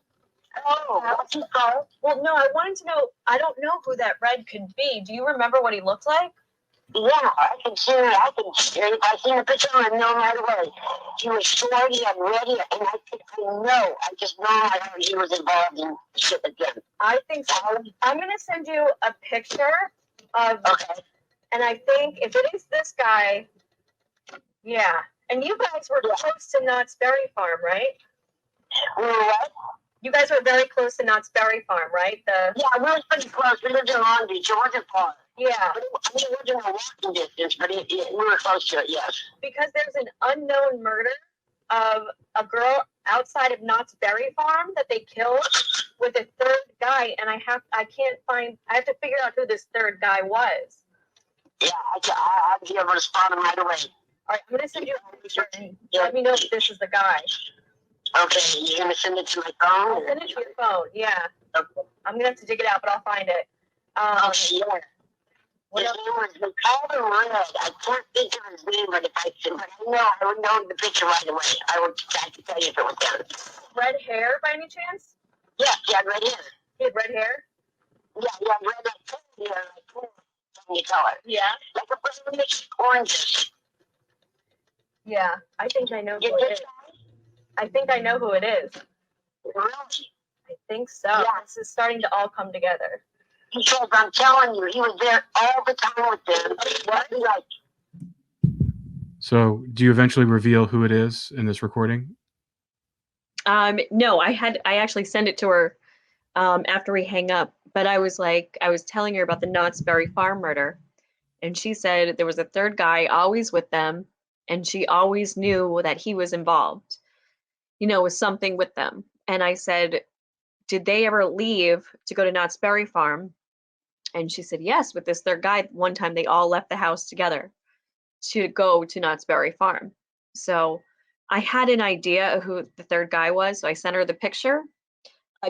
Oh, what's his called? Well, no, I wanted to know. I don't know who that red could be. Do you remember what he looked like? Yeah, I can see it. If I seen a picture, I know right away. He was short, he had red hair, and I just know I heard he was involved in shit again. I think so. I'm gonna send you a picture of, Okay. and I think if it is this guy, yeah. And you guys were close to Knott's Berry Farm, right? We were what? You guys were very close to Knott's Berry Farm, right? Yeah, we were pretty close. We lived in Long Beach. It wasn't far. Yeah. But it wasn't a walking distance, but we were close to it, yes. Because there's an unknown murder of a girl outside of Knott's Berry Farm that they killed with a third guy, and I have to figure out who this third guy was. Yeah, I'd be able to spot him right away. All right, I'm gonna send you a picture and let me know if this is the guy. Okay, you're gonna send it to my phone? I'll send it to your phone, yeah. Okay. I'm gonna have to dig it out, but I'll find it. Okay, yeah. What His else? name was, we called him Red. I can't think of his name, but I would know the picture right away. I could tell you if it was him. Red hair by any chance? Yes, he had red hair. He had red hair? Yeah, he had red hair, like color. Yeah. Like a brownish orange. Yeah, I think I know who You it did is. I think I know who it is. Really? I think so. Yeah. This is starting to all come together. Because I'm telling you, he was there all the time with them. What? Like, So, do you eventually reveal who it is in this recording? No, I actually sent it to her after we hang up, but I was telling her about the Knott's Berry Farm murder, and she said there was a third guy always with them, and she always knew that he was involved, with something with them. And I said, did they ever leave to go to Knott's Berry Farm? And she said, yes, with this third guy. One time they all left the house together to go to Knott's Berry Farm. So I had an idea of who the third guy was. So I sent her the picture,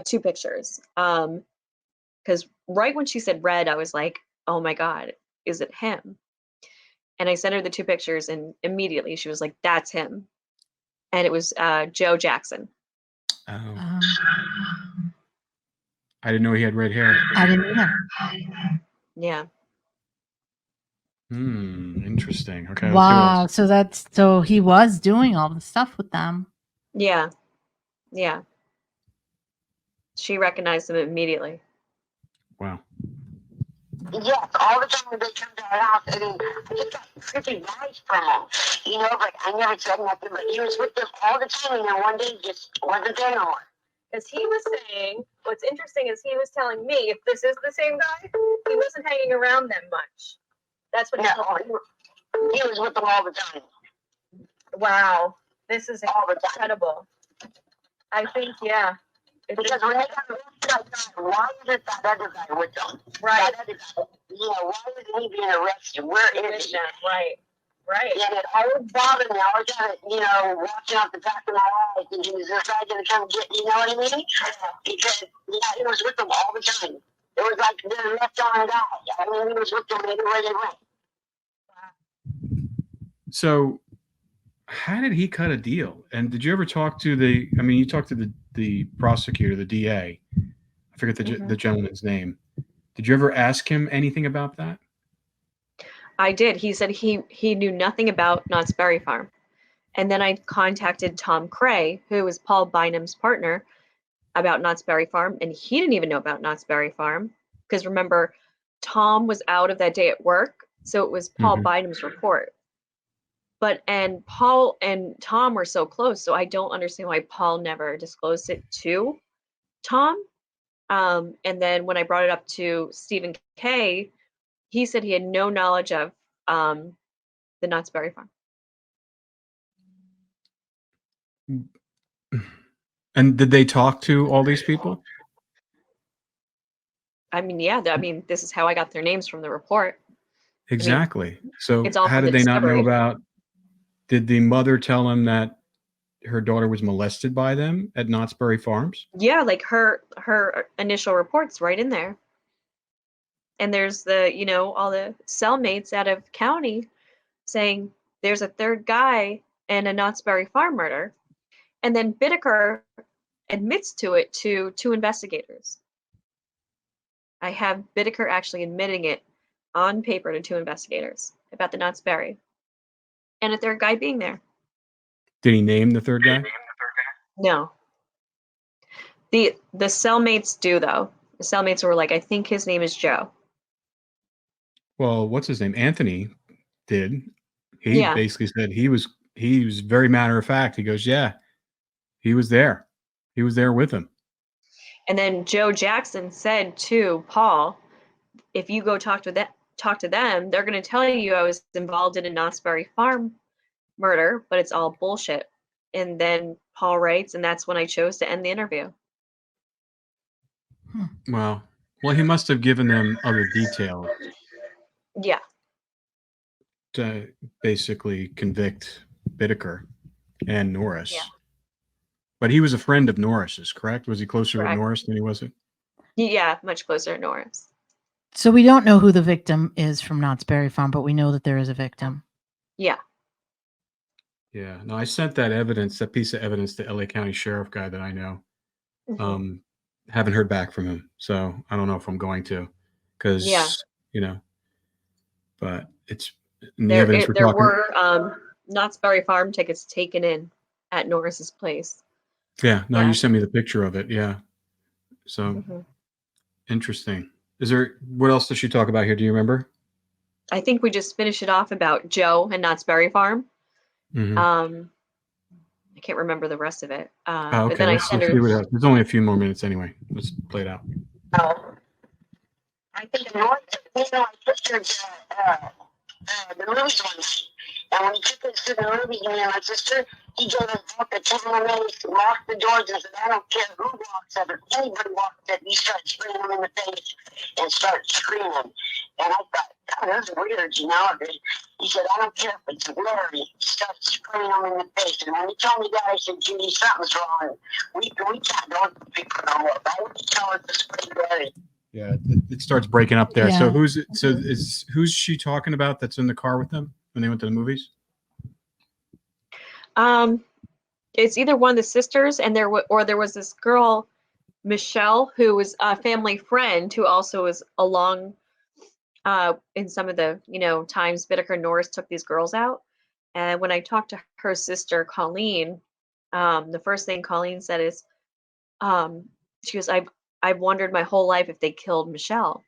2 pictures. Because right when she said red, I was like, oh my God, is it him? And I sent her the 2 pictures, and immediately she was like, that's him. And it was Joe Jackson. Oh, I didn't know he had red hair. I didn't either. Yeah. Interesting. Okay. Wow. Let's see what else. So he was doing all the stuff with them. Yeah. Yeah. She recognized him immediately. Wow. yes, all the time they come to our house, and then I just got creepy vibes from him. But I never said nothing, but he was with them all the time, and then one day he just wasn't there no more. Because he was saying, what's interesting is he was telling me, if this is the same guy, he wasn't hanging around them much. That's what he told me. He was with them all the time. Wow, this is All the time. incredible. I think, yeah. Because when they got arrested, I thought, why isn't that other guy with them? Right. That other guy, why isn't he being arrested? Where is he? Right. And it always bothered me. I always had it, watching out the back of my eyes, thinking, is this guy going to come get me? You know what I mean? Because, he was with them all the time. It was like their left arm guy. I mean, he was with them everywhere they went. So, how did he cut a deal? And did you ever talk to you talked to the prosecutor, the DA. I forget the gentleman's name. Did you ever ask him anything about that? I did. He said he knew nothing about Knott's Berry Farm. And then I contacted Tom Cray, who was Paul Bynum's partner, about Knott's Berry Farm, and he didn't even know about Knott's Berry Farm. Because remember, Tom was out of that day at work, so it was Paul Bynum's report. And Paul and Tom were so close, so I don't understand why Paul never disclosed it to Tom. And then when I brought it up to Stephen Kay, he said he had no knowledge of the Knott's Berry Farm. And did they talk to all these people? I mean, yeah. This is how I got their names from the report. Exactly. So it's all how from did the they not know discovery. about? Did the mother tell him that her daughter was molested by them at Knott's Berry Farms? Yeah, like her initial reports right in there. And there's the, all the cellmates out of county saying there's a third guy in a Knott's Berry Farm murder. And then Bittaker admits to it to 2 investigators. I have Bittaker actually admitting it on paper to 2 investigators about the Knott's Berry. And a third guy being there. Did he name the third guy? No. The cellmates do, though. The cellmates were like, I think his name is Joe. Well, what's his name? Anthony did. He Yeah. basically said he was very matter of fact. He goes, yeah, he was there. He was there with him. And then Joe Jackson said to Paul, if you go talk to them, they're going to tell you I was involved in a Knott's Berry Farm murder, but it's all bullshit. And then Paul writes, and that's when I chose to end the interview. Well, he must have given them other details Yeah. to basically convict Bittaker and Norris. Yeah. But he was a friend of Norris's, correct? Was he closer Correct. to Norris than he was it? Yeah, much closer to Norris. So we don't know who the victim is from Knott's Berry Farm, but we know that there is a victim. Yeah. Yeah. No, I sent that piece of evidence to LA County Sheriff guy that I know. Haven't heard back from him. So I don't know if I'm going to. Because, but it's in the evidence we're there talking. were Knott's Berry Farm tickets taken in at Norris's place. Yeah. No, Yeah. you sent me the picture of it. Yeah. So interesting. What else does she talk about here? Do you remember? I think we just finished it off about Joe and Knott's Berry Farm. Mhm. I can't remember the rest of it. Oh, But okay. then I Let's sent see her. what else. There's only a few more minutes anyway. Let's play it out. Oh, I think the North, you know, I pictured the movies one night. And when he took us to the movies, me and my sister, he gave us both the 10 minutes, locked the doors, and said, I don't care who walks up, if anybody walks up, you start spraying them in the face and start screaming. And I thought, God, that's weird, you know. He said, I don't care if it's blurry, start spraying them in the face. And when he told me that, I said, Judy, something's wrong. We can't go to people no more. Why would you tell us to spray blurry? Yeah, it starts breaking up there. So Yeah. who's she talking about that's in the car with them when they went to the movies? It's either one of the sisters, and there was this girl, Michelle, who was a family friend who also was along in some of the times Bittaker and Norris took these girls out. And when I talked to her sister Colleen, the first thing Colleen said is, she goes, I've wondered my whole life if they killed Michelle.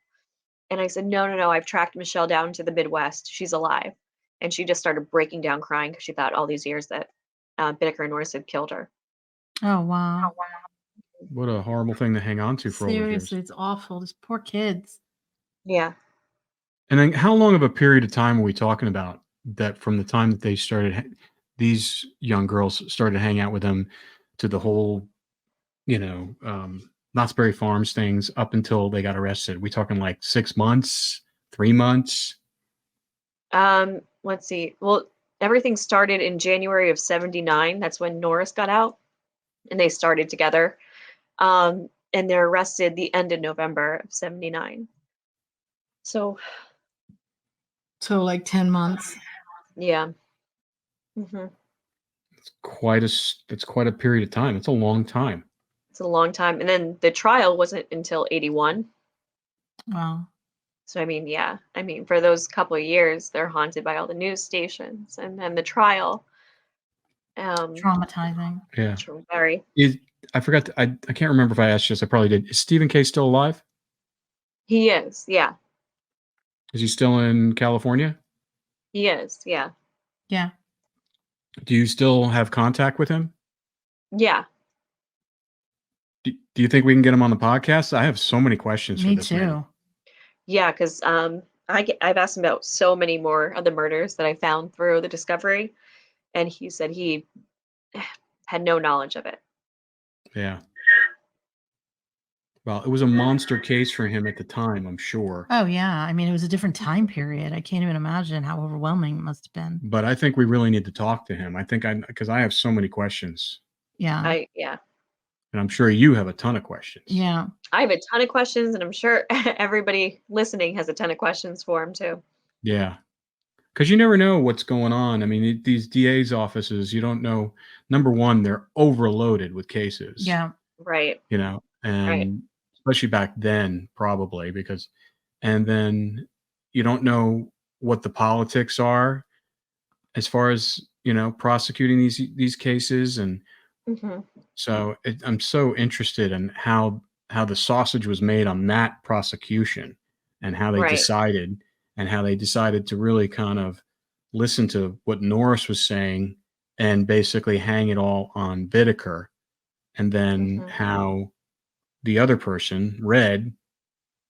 And I said, no, I've tracked Michelle down to the Midwest. She's alive. And she just started breaking down crying because she thought all these years that Bittaker and Norris had killed her. Oh wow. What a horrible thing to hang on to for all those years. Seriously, it's awful. These poor kids. Yeah. And then how long of a period of time are we talking about that from the time that they started, these young girls started hanging out with them to the whole, Knott's Berry Farms things up until they got arrested? We talking like 6 months, 3 months? Let's see. Well, everything started in January of 79. That's when Norris got out and they started together. And they're arrested the end of November of 79. So like 10 months. yeah. hmm It's quite a period of time. It's a long time. It's a long time. And then the trial wasn't until 81. Wow. So, for those couple of years, they're haunted by all the news stations and then the trial. Traumatizing. Yeah. Very. I forgot. I can't remember if I asked you this. I probably did. Is Stephen K still alive? He is. Yeah. Is he still in California? He is. Yeah. Yeah. Do you still have contact with him? Yeah. Do you think we can get him on the podcast? I have so many questions for Me this too. man. Yeah, because I've asked him about so many more of the murders that I found through the discovery, and he said he had no knowledge of it. Yeah. Well, it was a monster case for him at the time, I'm sure. Oh yeah. It was a different time period. I can't even imagine how overwhelming it must have been. But I think we really need to talk to him. Because I have so many questions. Yeah. And I'm sure you have a ton of questions. Yeah. I have a ton of questions, and I'm sure everybody listening has a ton of questions for him too. Yeah. Because you never know what's going on. These DA's offices, you don't know. Number one, they're overloaded with cases. Yeah. Right. And Right. especially back then, probably and then you don't know what the politics are as far as, prosecuting these cases. And hmm so I'm so interested in how the sausage was made on that prosecution and how they Right. decided to really kind of listen to what Norris was saying and basically hang it all on Bittaker, and then how the other person, Red,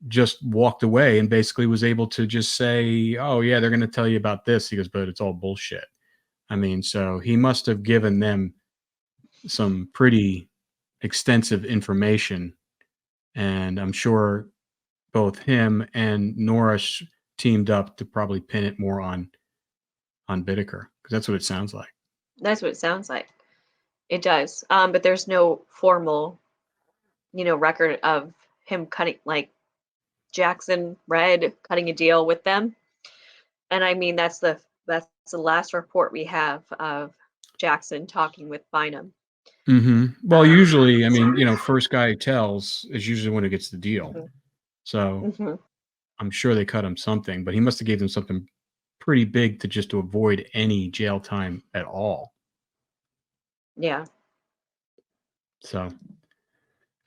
just walked away and basically was able to just say, oh yeah, they're going to tell you about this. He goes, but it's all bullshit. So he must have given them some pretty extensive information, and I'm sure both him and Norris teamed up to probably pin it more on Bittaker, because that's what it sounds like. That's what it sounds like. It does. But there's no formal, record of him cutting, like Jackson Red cutting a deal with them. And that's the last report we have of Jackson talking with Bynum. Well, usually, first guy tells is usually when it gets the deal. So I'm sure they cut him something, but he must have gave them something pretty big to avoid any jail time at all. Yeah. So,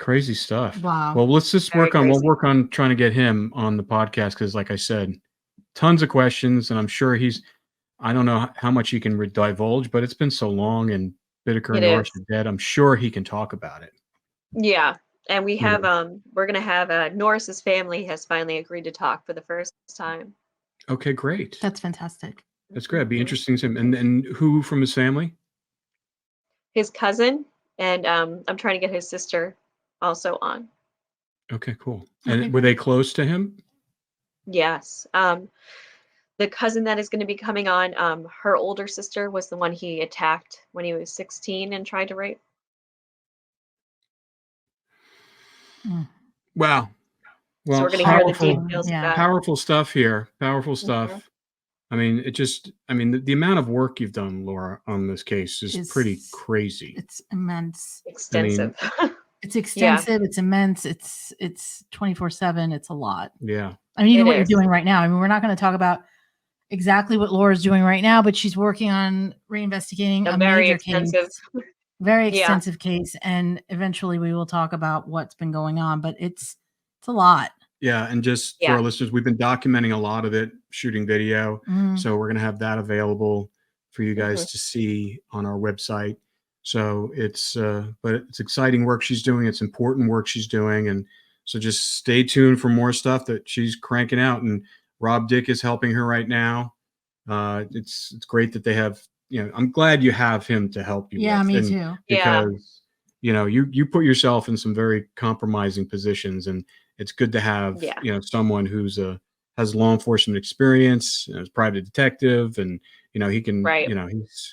Crazy stuff. Wow. Well, let's just Very we'll crazy. work on trying to get him on the podcast because, like I said, tons of questions, and I'm sure I don't know how much he can divulge, but it's been so long, and Bittaker It and Norris is. are dead. I'm sure he can talk about it. Yeah. And we You know. have we're gonna have Norris's family has finally agreed to talk for the first time. Okay, great. That's fantastic. That's great. It'd be Mhm. interesting to him. And who from his family? His cousin, and I'm trying to get his sister also on. Okay, cool. And Okay, were they close to him? Yes. The cousin that is going to be coming on, her older sister was the one he attacked when he was 16 and tried to rape. Mm. Wow. So Well, we're going to hear the Powerful. details of Yeah. that. powerful stuff here. Powerful Mhm. stuff. I mean, the amount of work you've done, Laura, on this case is pretty Is- crazy. It's immense. Extensive. It's extensive. It's immense. It's 24/7. It's a lot. Yeah. I mean, even It what you're is. doing right now. I mean, we're not going to talk about exactly what Laura's doing right now, but she's working on reinvestigating A a very major extensive. case, very Yeah. extensive case, and eventually we will talk about what's been going on. But it's a lot. Yeah. And just for Yeah. our listeners, we've been documenting a lot of it, shooting video. Mm. So we're going to have that available for you guys Mhm. to see on our website. So but it's exciting work she's doing. It's important work she's doing. And so just stay tuned for more stuff that she's cranking out. And Rob Dick is helping her right now. It's great that they have, I'm glad you have him to help you Yeah, with. me And too. Yeah. because, you put yourself in some very compromising positions, and it's good to have, Yeah. someone has law enforcement experience, is a private detective, and, he can, Right.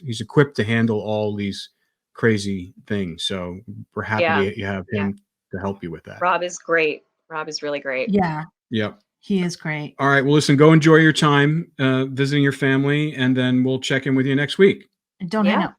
he's equipped to handle all these crazy things. So we're happy Yeah. you have him to help you with that. Rob is great. Rob is really great. Yeah, Yep. he is great. All right. Well, listen, go enjoy your time visiting your family, and then we'll check in with you next week. And don't hang Yeah. up.